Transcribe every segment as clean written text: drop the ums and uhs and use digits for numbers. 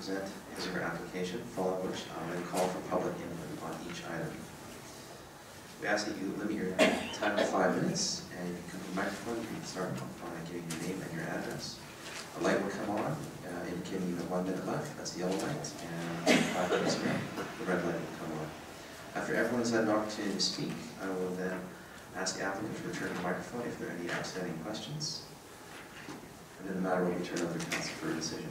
present his or her application, following which I'll then call for public input on each item. We ask that you limit your time to 5 minutes, and you can come to the microphone. You can start by giving your name and your address. A light will come on, indicating you have 1 minute left. That's the yellow light, and 5 minutes more, the red light will come on. After everyone has had an opportunity to speak, I will then ask the applicant to return to the microphone if there are any outstanding questions. And then the matter will be turned over to council for a decision.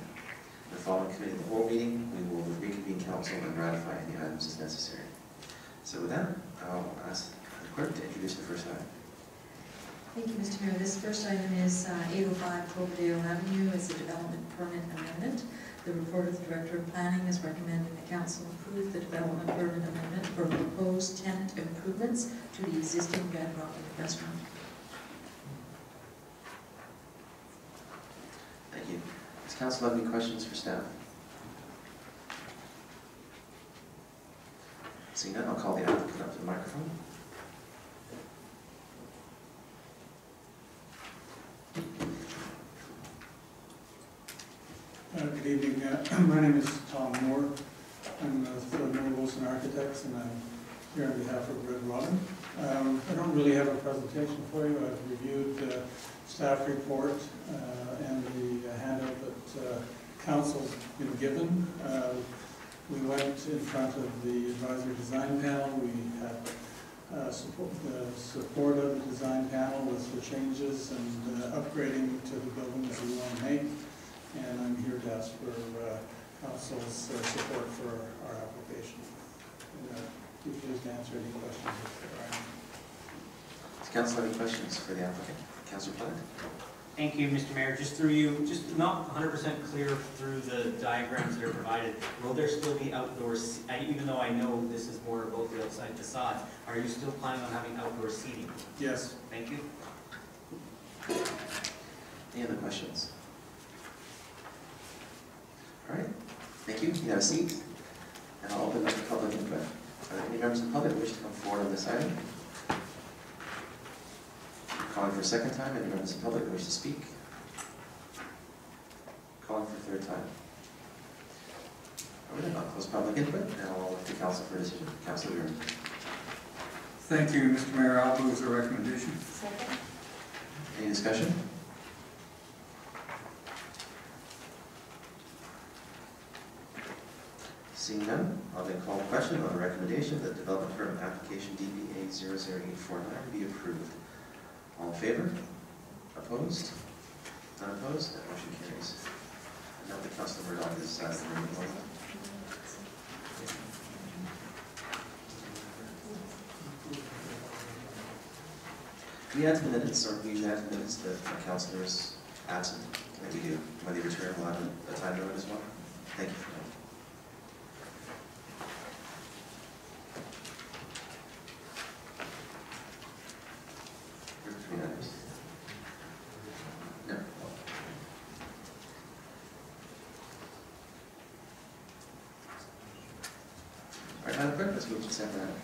In the following committee of the whole meeting, we will reconvene council and ratify any items as necessary. So with that, I'll ask the clerk to introduce the first item. Thank you, Mr. Mayor. This first item is 805 Cloverdale Avenue. It's a development permit amendment. The report of the Director of Planning is recommending the council approve the development permit amendment for proposed tenant improvements to the existing Red Robin restaurant. Thank you. Does council have any questions for staff? Seeing none, I'll call the applicant up to the microphone. Good evening. My name is Tom Moore. I'm with Moore Wilson Architects, and I'm here on behalf of Red Robin. I don't really have a presentation for you. I've reviewed the staff report and the handout that council's been given. We went in front of the advisory design panel. We had support of the design panel with the changes and upgrading to the buildings we want to make. And I'm here to ask for council's support for our application. Be pleased to answer any questions if there are any. Does council have any questions for the applicant? Councilor Platt? Thank you, Mr. Mayor. Just through you, just not 100% clear through the diagrams that are provided. Will there still be outdoors, even though I know this is more about the outside facade, are you still planning on having outdoor seating? Yes. Thank you. Any other questions? All right, thank you. You can have a seat, and I'll open up the public input. Are there any members of the public who wish to come forward on this item? Calling for a second time. Any members of the public who wish to speak? Calling for a third time. All right, I'll close public input, and I'll look to council for a decision. Councilor Buren. Thank you, Mr. Mayor. I'll move the recommendation. Second. Any discussion? Seeing none, I'll then call the question on the recommendation that development permit application DBA 00849 be approved. All in favor? Opposed? None opposed? That motion carries. I note that Councilor Murdoch is the room. Can we add to the minutes, or can we usually add to the minutes that a councilor is absent? I think we do. When they return, we'll have a time limit as well. Thank you for that. No. All right, Madam Clerk, let's move to consent item.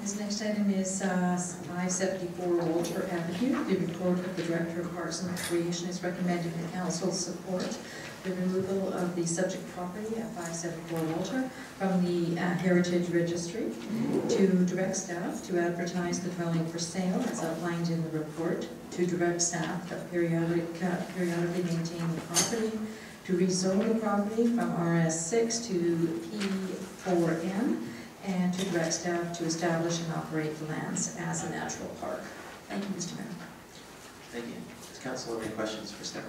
This next item is 574 Walter Avenue. The report of the Director of Parks and Recreation is recommending the council support the removal of the subject property at 574 Walter from the Heritage Registry, to direct staff to advertise the dwelling for sale as outlined in the report, to direct staff to periodically maintain the property, to rezone the property from RS6 to P4N, and to direct staff to establish and operate the lands as a natural park. Thank you, Mr. Mayor. Thank you. Does council have any questions for staff?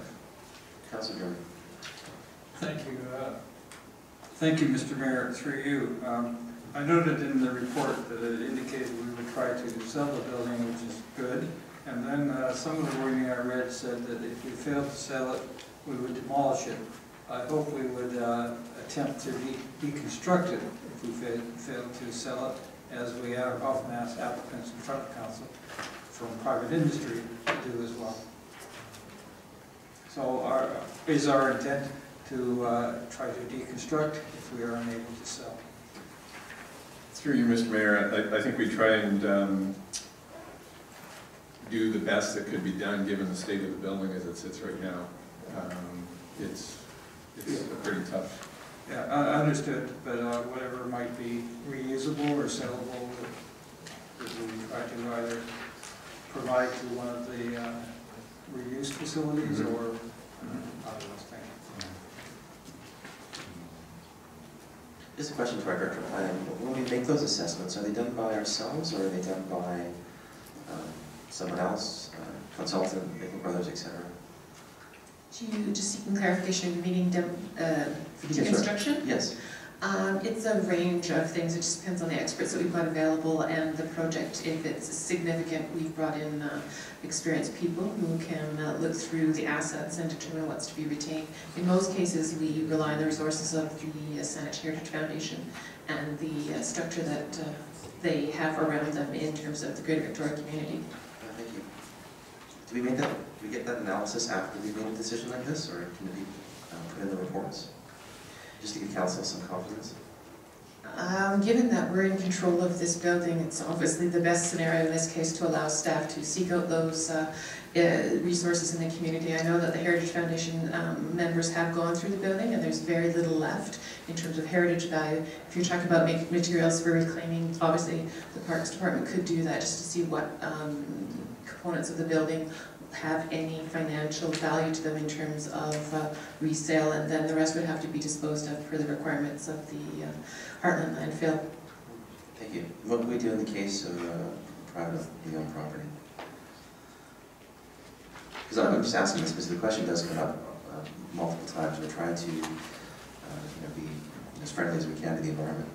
Councilor Buren. Thank you. Thank you, Mr. Mayor. Through you. I noted in the report that it indicated we would try to sell the building, which is good. And then some of the wording I read said that if we failed to sell it, we would demolish it. I hope we would attempt to deconstruct it if we failed to sell it, as we often ask applicants in front of council from private industry to do as well. So is our intent to try to deconstruct if we are unable to sell? Through you, Mr. Mayor, I think we try and do the best that could be done given the state of the building as it sits right now. It's a pretty tough. Yeah, understood, but whatever might be reusable or sellable, we try to either provide to one of the reuse facilities Mhm. or otherwise, thank you. Just a question to our director of planning. When we make those assessments, are they done by ourselves or are they done by someone else, consultant, Maple Brothers, et cetera? Do you just seeking clarification, you meaning Yes, sir. construction? Yes. It's a range of things, it just depends on the experts that we've got available and the project. If it's significant, we've brought in experienced people who can look through the assets and determine what's to be retained. In most cases, we rely on the resources of the Saanich Heritage Foundation and the structure that they have around them in terms of the Greater Victoria community. Thank you. Do we get that analysis after we made a decision like this, or can it be put in the reports? Just to give council some confidence? Given that we're in control of this building, it's obviously the best scenario in this case to allow staff to seek out those resources in the community. I know that the Heritage Foundation members have gone through the building and there's very little left in terms of heritage value. If you're talking about making materials for reclaiming, obviously the Parks Department could do that just to see what components of the building have any financial value to them in terms of resale, and then the rest would have to be disposed of per the requirements of the Heartland landfill. Thank you. What do we do in the case of privately owned property? Because I'm just asking this because the question does come up multiple times. We're trying to be as friendly as we can to the environment.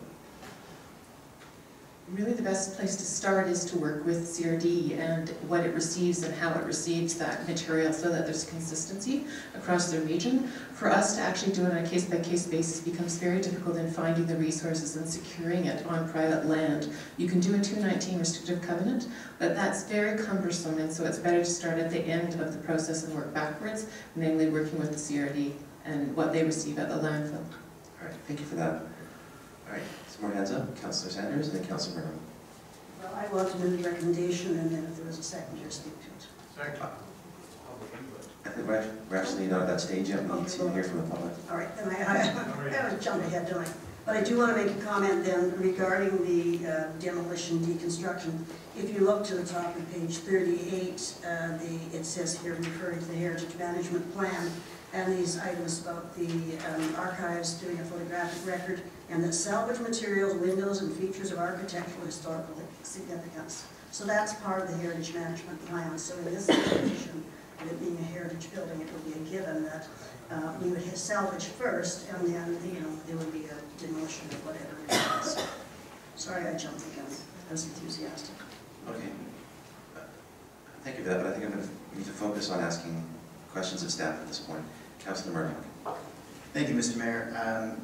Really the best place to start is to work with CRD and what it receives and how it receives that material so that there's consistency across the region. For us to actually do it on a case-by-case basis becomes very difficult in finding the resources and securing it on private land. You can do a 219 restrictive covenant, but that's very cumbersome, and so it's better to start at the end of the process and work backwards, namely working with the CRD and what they receive at the landfill. All right, thank you for that. All right, some more hands up. Councillor Sanders and then Councillor Murdo. Well, I want to move the recommendation, and then if there was a second, just speak to it. Second. I think we're actually not at that stage yet. We need to hear from the public. All right, then I was jumping ahead, don't I? But I do want to make a comment then regarding the demolition deconstruction. If you look to the top of page 38, it says here referring to the Heritage Management Plan, and these items about the archives doing a photographic record, and that salvage materials, windows, and features of architectural historical significance. So that's part of the Heritage Management Plan. So in this situation, and it being a heritage building, it would be a given that we would salvage first, and then there would be a demolition of whatever it is. Sorry, I jumped again. I was enthusiastic. Okay. Thank you for that, but I think I'm going to need to focus on asking questions of staff at this point. Councillor Murdoch. Thank you, Mr. Mayor.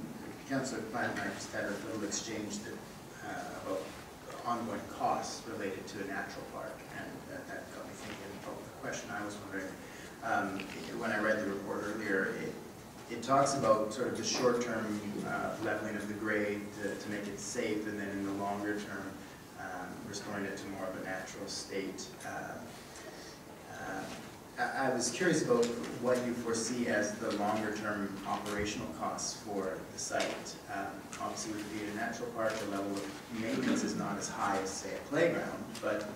Councillor Plant and I just had a little exchange about ongoing costs related to a natural park, and that got me thinking about the question I was wondering. When I read the report earlier, it talks about sort of the short-term leveling of the grade to make it safe, and then in the longer term, restoring it to more of a natural state. I was curious about what you foresee as the longer-term operational costs for the site. Obviously, with it being a natural park, the level of maintenance is not as high as, say, a playground, but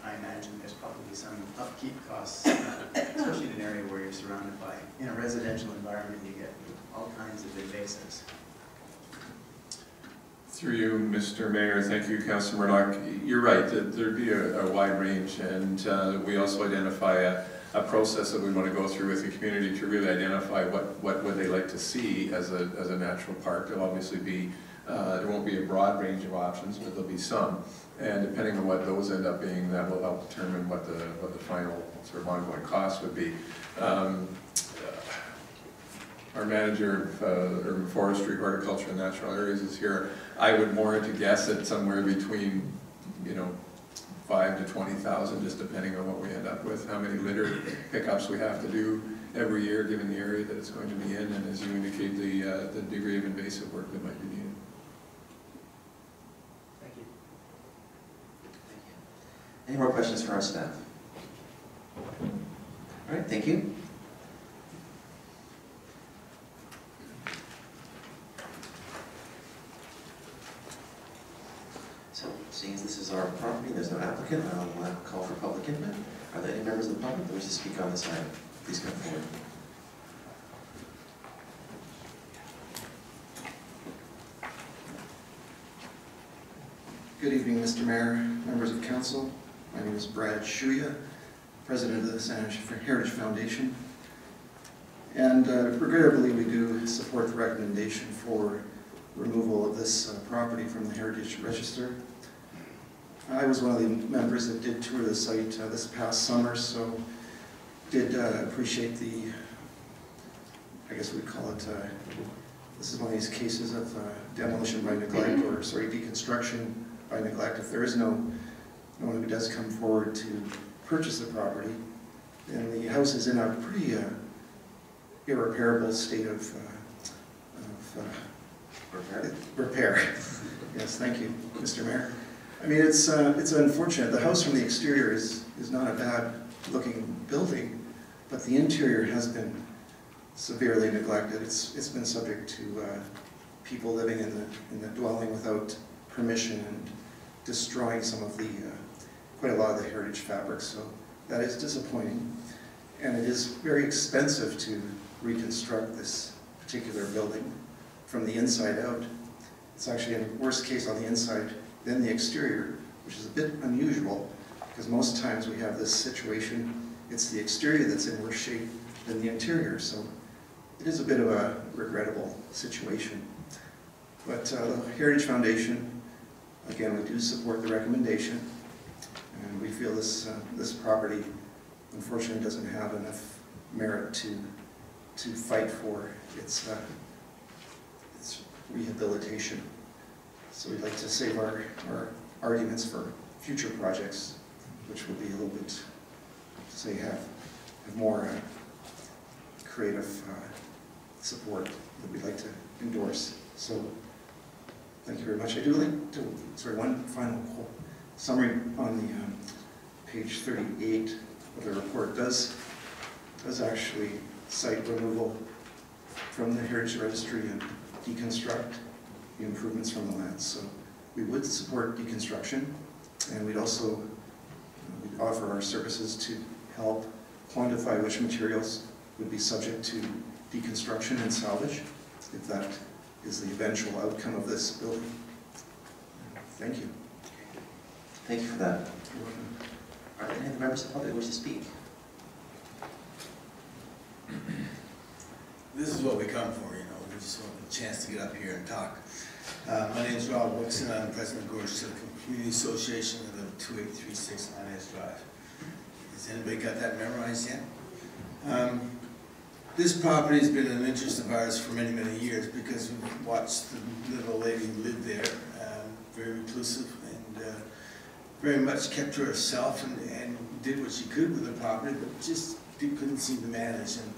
I imagine there's probably some upkeep costs, especially in an area where you're surrounded by, in a residential environment, you get all kinds of invasives. Through you, Mr. Mayor, thank you, Councillor Murdoch. You're right, there'd be a wide range, and we also identify a process that we want to go through with the community to really identify what would they like to see as a natural park. There'll obviously be, there won't be a broad range of options, but there'll be some. And depending on what those end up being, that will help determine what the final sort of ongoing cost would be. Our manager of urban forestry, horticulture, and natural areas is here. I would warrant to guess at somewhere between, 5,000 to 20,000, just depending on what we end up with, how many litter pickups we have to do every year, given the area that it's going to be in, and as you indicate, the degree of invasive work that might be needed. Thank you. Thank you. Any more questions for our staff? All right, thank you. Seeing as this is our property, and there's no applicant, I'll call for public input. Are there any members of the public that wish to speak on this item? Please come forward. Good evening, Mr. Mayor, members of council. My name is Brad Shuya, president of the San Andreas Heritage Foundation. And regrettably, we do support the recommendation for removal of this property from the Heritage Register. I was one of the members that did tour the site this past summer, so did appreciate the, I guess we'd call it, this is one of these cases of demolition by neglect, or sorry, deconstruction by neglect. If there is no one who does come forward to purchase the property, and the house is in a pretty irreparable state of repair. Yes, thank you, Mr. Mayor. I mean, it's unfortunate. The house from the exterior is not a bad looking building, but the interior has been severely neglected. It's been subject to people living in the dwelling without permission and destroying some of the quite a lot of the heritage fabrics. So that is disappointing, and it is very expensive to reconstruct this particular building from the inside out. It's actually in worst case on the inside than the exterior, which is a bit unusual because most times we have this situation, it's the exterior that's in worse shape than the interior. So it is a bit of a regrettable situation. But the Heritage Foundation, again, we do support the recommendation, and we feel this property unfortunately doesn't have enough merit to fight for its rehabilitation. So we'd like to save our arguments for future projects, which will be a little bit, say, have more creative support that we'd like to endorse. So thank you very much. I do like to, sorry, one final summary on the page 38 of the report does actually cite removal from the Heritage Registry and deconstruct the improvements from the land. So we would support deconstruction, and we'd also we'd offer our services to help quantify which materials would be subject to deconstruction and salvage, if that is the eventual outcome of this building. Thank you. Thank you for that. Are there any other members of the public who wish to speak? This is what we come for, you know. We just want a chance to get up here and talk. My name is Rob Wixon. I'm president of Gorge Silicon Community Association of the 2836 Inez Drive. Has anybody got that memorized yet? This property has been an interest of ours for many, many years because we've watched the little lady live there, very reclusive and very much kept to herself and did what she could with the property, but just couldn't seem to manage. And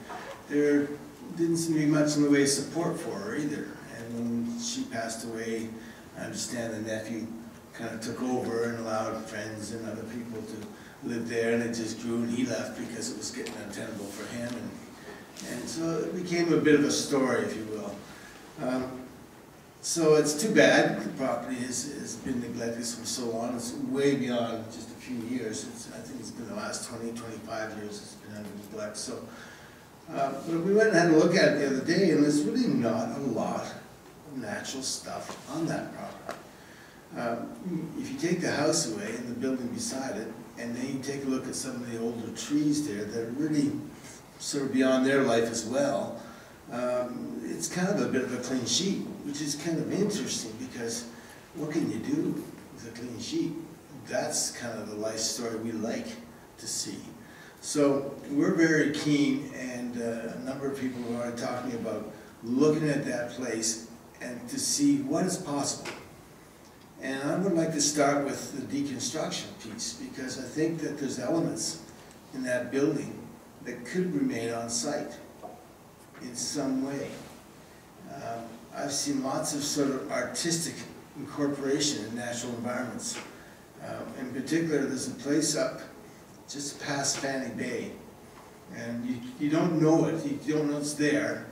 there didn't seem to be much in the way of support for her either. And when she passed away, I understand the nephew kind of took over and allowed friends and other people to live there, and it just grew, and he left because it was getting untenable for him. And so it became a bit of a story, if you will. So it's too bad. The property has been neglected for so long. It's way beyond just a few years. I think it's been the last 20, 25 years it's been under neglect. So, but we went and had a look at it the other day, and there's really not a lot of natural stuff on that property. If you take the house away and the building beside it, and then you take a look at some of the older trees there that are really sort of beyond their life as well, it's kind of a bit of a clean sheet, which is kind of interesting because what can you do with a clean sheet? That's kind of the life story we like to see. So we're very keen, and a number of people are talking about looking at that place and to see what is possible. And I would like to start with the deconstruction piece, because I think that there's elements in that building that could remain on site in some way. I've seen lots of sort of artistic incorporation in natural environments. In particular, there's a place up just past Fanny Bay, and you don't know it, you don't know it's there,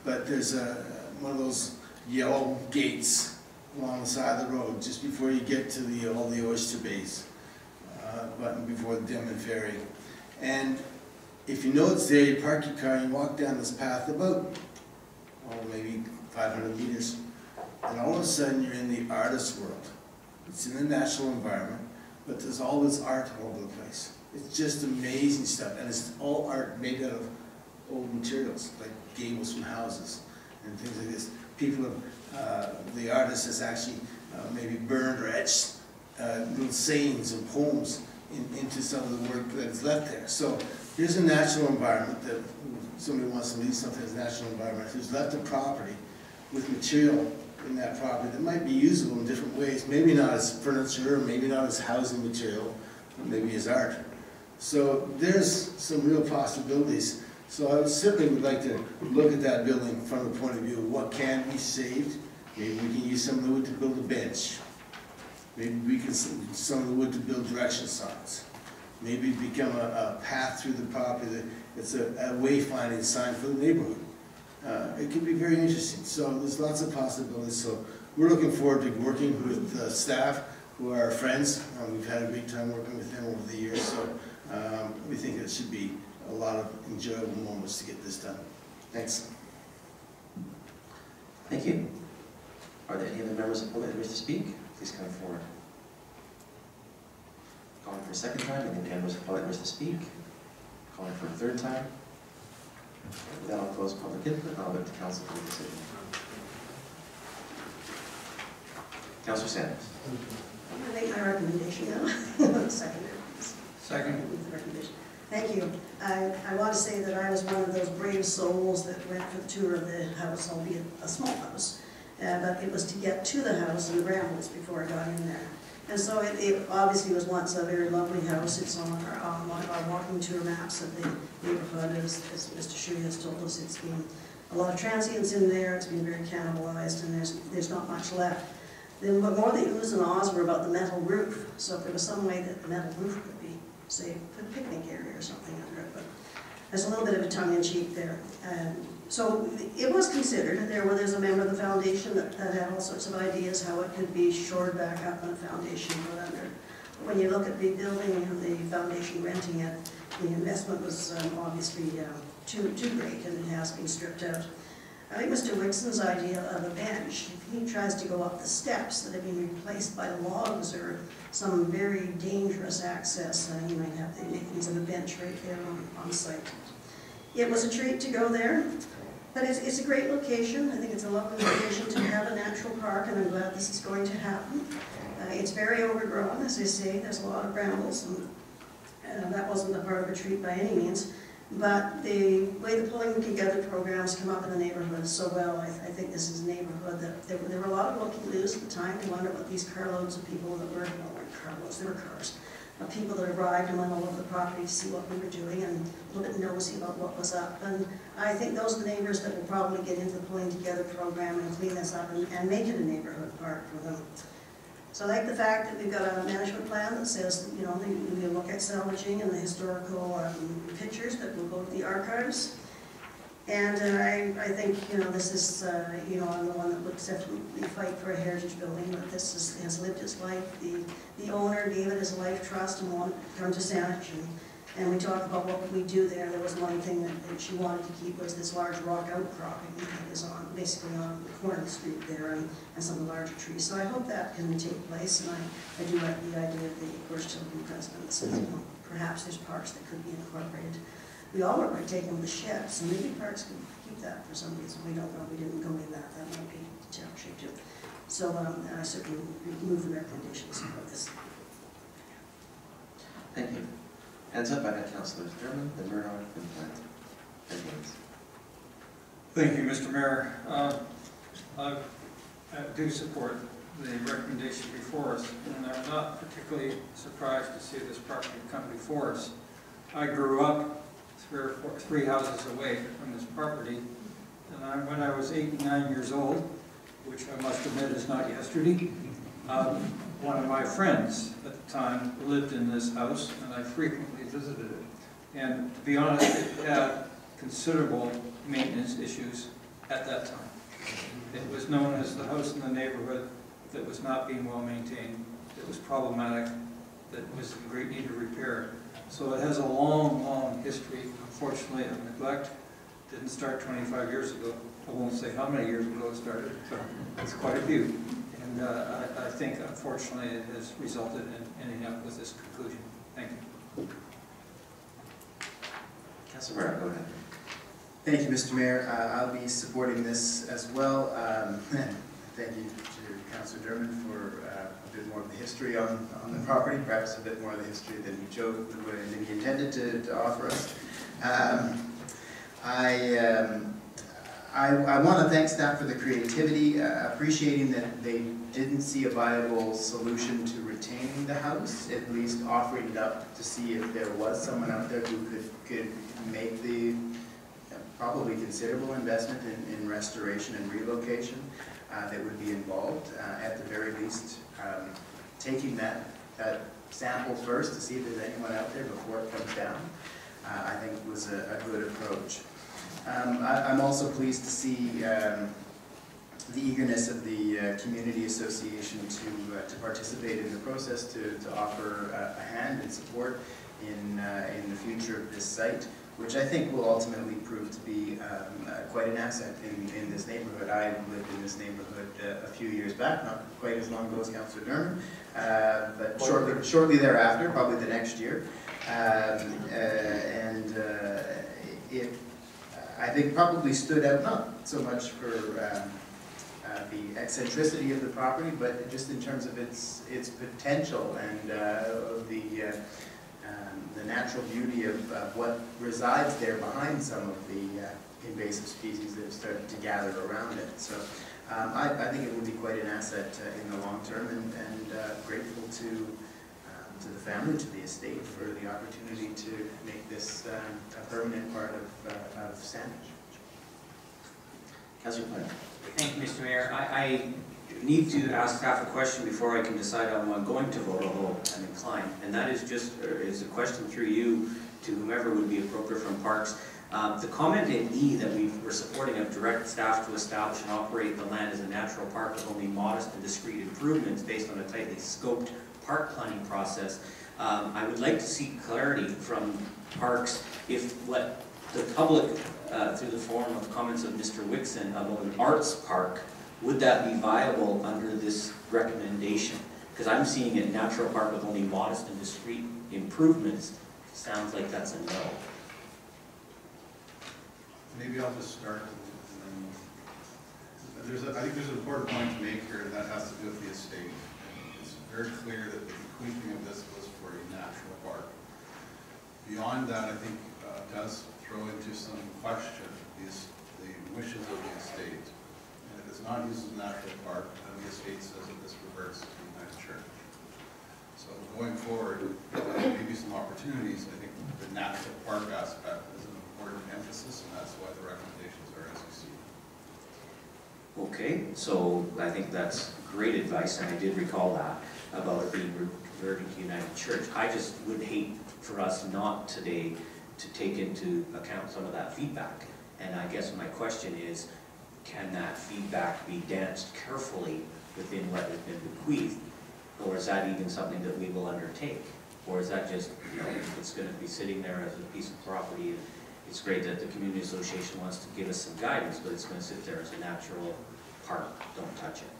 but there's one of those yellow gates along the side of the road, just before you get to all the oyster bays, but before the Denman Ferry. And if you know it's there, you park your car and you walk down this path about, maybe 500 meters, and all of a sudden you're in the artist's world. It's in the natural environment, but there's all this art all over the place. It's just amazing stuff, and it's all art made out of old materials, like gables from houses and things like this. People have, the artist has actually maybe burned or etched little sayings and poems into some of the work that is left there. So here's a natural environment that somebody wants to leave something as a natural environment, who's left a property with material in that property that might be usable in different ways, maybe not as furniture, or maybe not as housing material, or maybe as art. So there's some real possibilities. So I simply would like to look at that building from the point of view of what can be saved. Maybe we can use some of the wood to build a bench. Maybe we can use some of the wood to build direction signs. Maybe become a path through the property that's a wayfinding sign for the neighborhood. It could be very interesting. So there's lots of possibilities. So we're looking forward to working with staff who are our friends. We've had a great time working with them over the years. So we think it should be a lot of enjoyable moments to get this done. Thanks. Thank you. Are there any other members of the public that wish to speak? Please come forward. Calling for a second time, any members of the public wish to speak? Calling for a third time. With that, I'll close public input, and I'll look to council for the decision. Councilor Sanders. I'm going to make my recommendation now. Second. Second. With the recommendation. Thank you. I want to say that I was one of those brave souls that went for the tour of the house, albeit a small house. But it was to get to the house in the Brambles before I got in there. And so it obviously was once a very lovely house. It's on one of our walking tour maps of the neighborhood. As Mr. Shu has told us, it's been a lot of transients in there. It's been very cannibalized, and there's not much left. Then more the oohs and ahs were about the metal roof. So if there was some way that the metal roof could be, say, put a picnic area or something under it. But there's a little bit of a tongue-in-cheek there. So it was considered. There's a member of the foundation that had all sorts of ideas how it could be shored back up on a foundation put under. But when you look at rebuilding and the foundation renting it, the investment was obviously too great, and it has been stripped out. I think Mr. Wixon's idea of a bench, if he tries to go up the steps that have been replaced by logs or some very dangerous access, he might have the makings of a bench right there on site. It was a treat to go there, but it's a great location. I think it's a lovely location to have a natural park, and I'm glad this is going to happen. It's very overgrown, as I say. There's a lot of brambles, and that wasn't a part of a treat by any means. But the way the Pulling Together programs come up in the neighborhood so well, I think this is a neighborhood that there were a lot of looky-loos at the time. They wondered what these carloads of people that were, well, weren't carloads, they were cars, of people that arrived and went all over the property to see what we were doing and a little bit nosy about what was up. And I think those are the neighbors that will probably get into the Pulling Together program and clean this up and make it a neighborhood park for them. So I like the fact that we've got a management plan that says, you know, we look at salvaging and the historical pictures that will go to the archives. And I think, you know, this is, you know, I'm the one that would definitely fight for a heritage building, but this has lived its life. The owner gave it as a life trust and wanted to come to Saanich. And we talked about what would we do there. There was one thing that she wanted to keep was this large rock outcropping that is on, basically on the corner of the street there, and some larger trees. So I hope that can take place, and I do like the idea of the Gorge Children president that says, you know, perhaps there's parks that could be incorporated. We all were taken with the shed, so maybe parks could keep that for some reason. We don't know. We didn't go in that. That might be challenging too. So I certainly move the recommendations for this. Thank you. Hands up by Councilors Dermott, then Murdoch, then Plant. Thank you, Mr. Mayor. I do support the recommendation before us, and I'm not particularly surprised to see this property come before us. I grew up three houses away from this property, and when I was 8 and 9 years old, which I must admit is not yesterday, one of my friends at the time lived in this house, and I frequently visited it. And to be honest, it had considerable maintenance issues at that time. It was known as the house in the neighborhood that was not being well maintained, that was problematic, that was in great need of repair. So it has a long, long history, unfortunately, of neglect. Didn't start 25 years ago. I won't say how many years ago it started, but it's quite a few. And I think, unfortunately, it has resulted in ending up with this conclusion. Thank you. Councilor Murdoch, go ahead. Thank you, Mr. Mayor. I'll be supporting this as well. Thank you to Councilor Dermott for a bit more of the history on the property, perhaps a bit more of the history than he intended to offer us. I want to thank staff for the creativity, appreciating that they didn't see a viable solution to retaining the house, at least offering it up to see if there was someone out there who could make the probably considerable investment in restoration and relocation that would be involved. At the very least, taking that sample first to see if there's anyone out there before it comes down, I think was a good approach. I'm also pleased to see the eagerness of the Community Association to participate in the process, to offer a hand and support in the future of this site, which I think will ultimately prove to be quite an asset in this neighborhood. I lived in this neighborhood a few years back, not quite as long ago as Councillor Dermott, but shortly thereafter, probably the next year. It, I think, probably stood out not so much for the eccentricity of the property, but just in terms of its potential and the natural beauty of what resides there behind some of the invasive species that have started to gather around it. So I think it would be quite an asset in the long term, and grateful to the family, to the estate, for the opportunity to make this a permanent part of Sandwich. Councilor Plant. Thank you, Mr. Mayor. I need to ask staff a question before I can decide on what I'm going to vote, although I'm inclined. And that is just is a question through you to whomever would be appropriate from Parks. The comment in E that we're supporting of direct staff to establish and operate the land as a natural park with only modest and discrete improvements based on a tightly scoped park planning process. I would like to seek clarity from Parks if what the public, through the form of comments of Mr. Wixon about an arts park, would that be viable under this recommendation? Because I'm seeing it natural park with only modest and discrete improvements. Sounds like that's a no. Maybe I'll just start. I think there's an important point to make here, and that has to do with the estate. It's very clear that the bequeathing of this was for a natural park. Beyond that, I think does throw into some question the wishes of the estate. And if it's not used as a natural park, then the estate says that this reverts to the United Church. So going forward, there may be some opportunities. I think the natural park aspect is an important emphasis, and that's why the recommendations are as you see. Okay, so I think that's great advice, and I did recall that about it being reverting to United Church. I just would hate for us not today to take into account some of that feedback. And I guess my question is, can that feedback be danced carefully within what has been bequeathed? Or is that even something that we will undertake? Or is that just, it's going to be sitting there as a piece of property, and it's great that the Community Association wants to give us some guidance, but it's going to sit there as a natural park, don't touch it.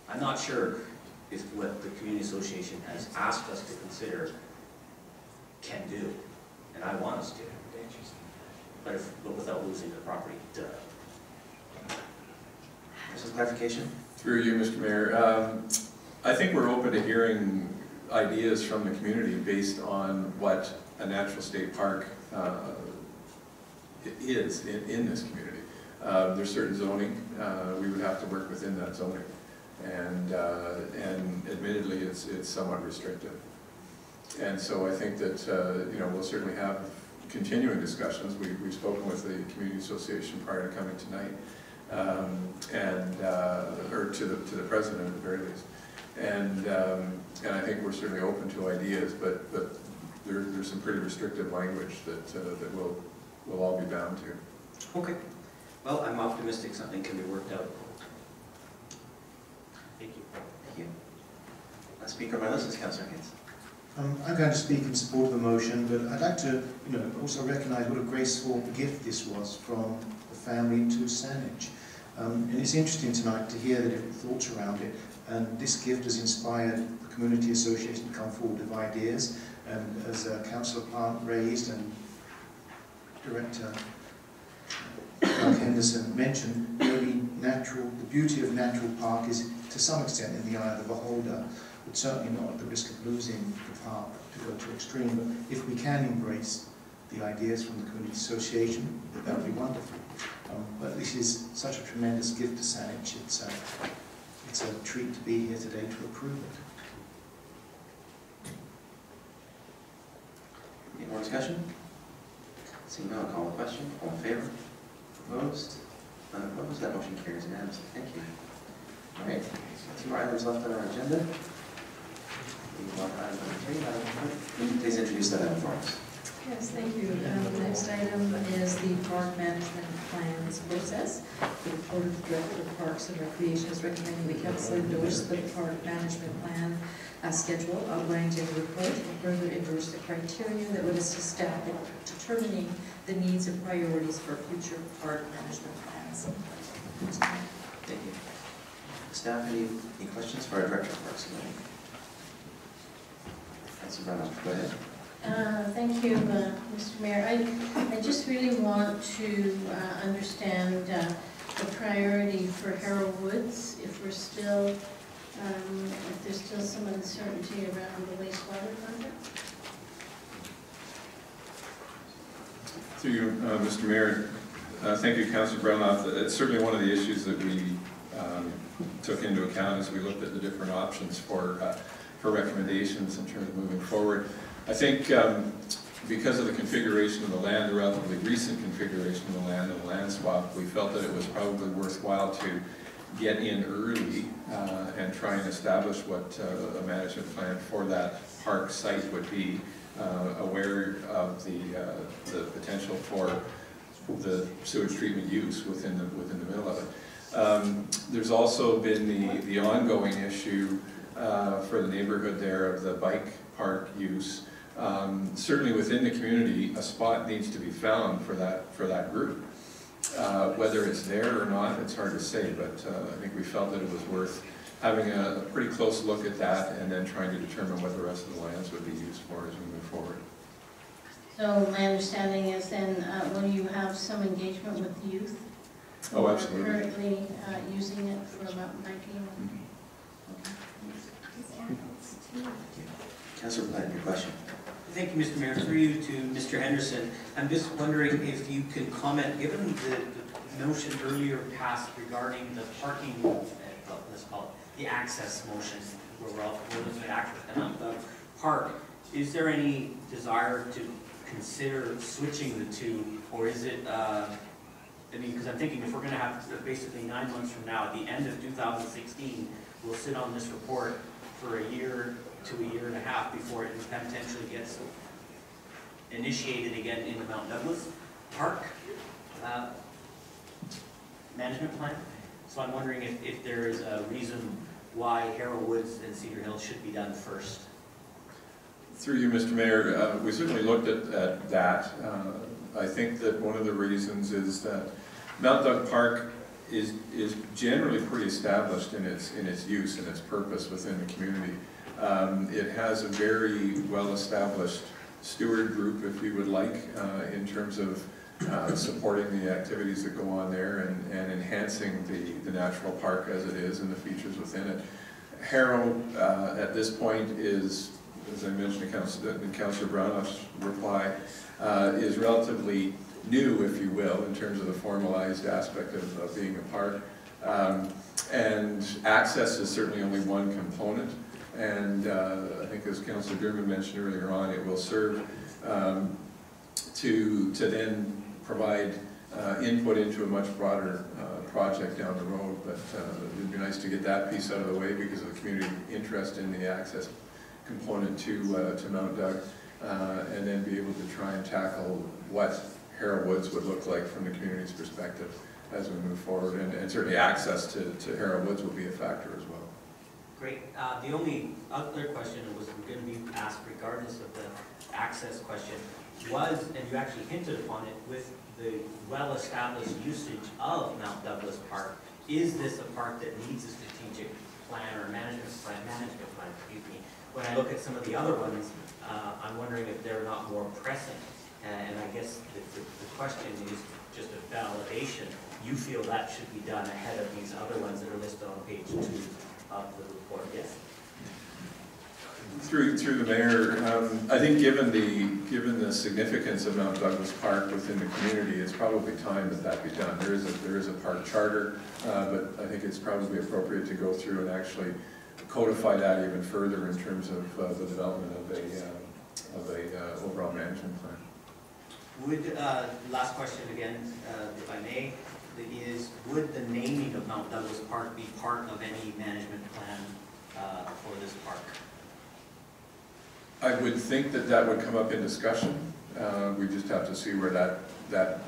I'm not sure if what the Community Association has asked us to consider can do, and I want us to, but without losing the property. Some clarification? Through you, Mr. Mayor. I think we're open to hearing ideas from the community based on what a natural state park is in this community. There's certain zoning, we would have to work within that zoning. And admittedly, it's somewhat restrictive. And so I think that we'll certainly have continuing discussions. We've spoken with the Community Association prior to coming tonight, or to the president at the very least. And I think we're certainly open to ideas, but there's some pretty restrictive language that we'll all be bound to. Okay. Well, I'm optimistic something can be worked out. Thank you. Thank you. Last speaker on my list is Councillor Haynes. I'm going to speak in support of the motion, but I'd like to, also recognise what a graceful gift this was from the family to Saanich. And it's interesting tonight to hear the different thoughts around it. And this gift has inspired the Community Association to come forward with ideas. And as Councillor Plant raised and Director Doug Henderson mentioned, the beauty of natural park is to some extent in the eye of the beholder, but certainly not at the risk of losing the park to go to extreme. But if we can embrace the ideas from the Community Association, that would be wonderful. But this is such a tremendous gift to Saanich. It's a treat to be here today to approve it. Any more discussion? Seeing none, I'll call the question. All in favor? Opposed? None opposed. That motion carries unanimously. Thank you. All right. 2 items left on our agenda. We want item number 3. Madam Clerk, please introduce that item for us. Yes, thank you. The next item is the park management plans process. The report of the Director of Parks and Recreation is recommending the council endorse the park management plan schedule outlined in the report, and further endorse the criteria that would assist staff in determining the needs and priorities for future park management plans. Thank you. Staff, any questions for our Director of Parks and Rec? Councilor Brown, go ahead. Thank you, Mr. Mayor. I just really want to understand the priority for Harold Woods, if we're still, if there's still some uncertainty around the wastewater project. Through you, Mr. Mayor, thank you, Councillor Brown. It's certainly one of the issues that we took into account as we looked at the different options for recommendations in terms of moving forward. I think because of the configuration of the land, the relatively recent configuration of the land and the land swap, we felt that it was probably worthwhile to get in early and try and establish what a management plan for that park site would be, aware of the potential for the sewage treatment use within the middle of it. There's also been the ongoing issue for the neighborhood there of the bike park use. Certainly within the community, a spot needs to be found for that group. Whether it's there or not, it's hard to say, but I think we felt that it was worth having a pretty close look at that and then trying to determine what the rest of the lands would be used for as we move forward. So my understanding is then, will you have some engagement with the youth? Oh, absolutely. Who are currently using it for mountain biking? Councillor Plant, your question. Thank you, Mr. Mayor. Through you to Mr. Henderson, I'm just wondering if you can comment, given the motion earlier passed regarding the parking, let's call it the access motion, where we're looking at access to the park, is there any desire to consider switching the two, or is it, I mean, because I'm thinking if we're going to have basically 9 months from now, at the end of 2016, we'll sit on this report for a year to a year and a half before it potentially gets initiated again in the Mount Douglas Park management plan. So I'm wondering if there is a reason why Harold Woods and Cedar Hill should be done first. Through you, Mr. Mayor, we certainly looked at that. I think that one of the reasons is that Mount Doug Park is generally pretty established in its use and its purpose within the community. It has a very well-established steward group, if you would like, in terms of supporting the activities that go on there and enhancing the natural park as it is and the features within it. Harrow, at this point, is, as I mentioned in Councillor Brown's reply, is relatively new, if you will, in terms of the formalized aspect of being a park. And access is certainly only one component. And I think, as Councillor Dermott mentioned earlier on, it will serve to then provide input into a much broader project down the road. But it'd be nice to get that piece out of the way because of the community interest in the access component to Mount Doug, and then be able to try and tackle what Harold Woods would look like from the community's perspective as we move forward. And certainly access to Harold Woods will be a factor as well. Great. The only other question was going to be asked regardless of the access question was, and you actually hinted upon it, with the well-established usage of Mount Douglas Park, is this a park that needs a strategic plan or management plan, excuse me. When I look at some of the other ones, I'm wondering if they're not more pressing. And I guess the question is just a validation. You feel that should be done ahead of these other ones that are listed on page 2 of the report, yes? Through the mayor, I think given the significance of Mount Douglas Park within the community, it's probably time that be done. There is a park charter, but I think it's probably appropriate to go through and actually codify that even further in terms of the development of a overall management plan. Would, last question again, if I may, is would the naming of Mount Douglas Park be part of any management plan for this park? I would think that would come up in discussion. We just have to see where that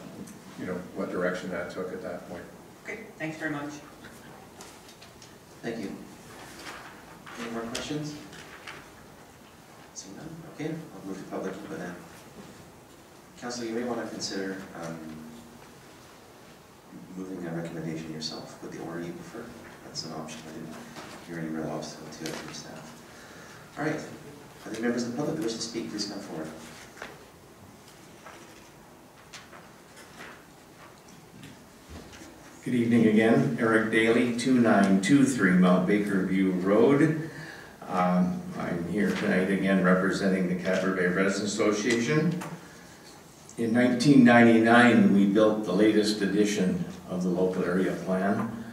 what direction that took at that point. Okay, thanks very much. Thank you. Any more questions? Seeing none, okay, I'll move to public input then. Council, you may want to consider moving a recommendation yourself with the order you prefer. That's an option. I didn't hear any real obstacle to it from staff. All right. Are there members of the public who wish to speak? Please come forward. Good evening again. Eric Daly, 2923 Mount Baker View Road. I'm here tonight again representing the Cadbury Bay Residents Association. In 1999, we built the latest edition of the local area plan.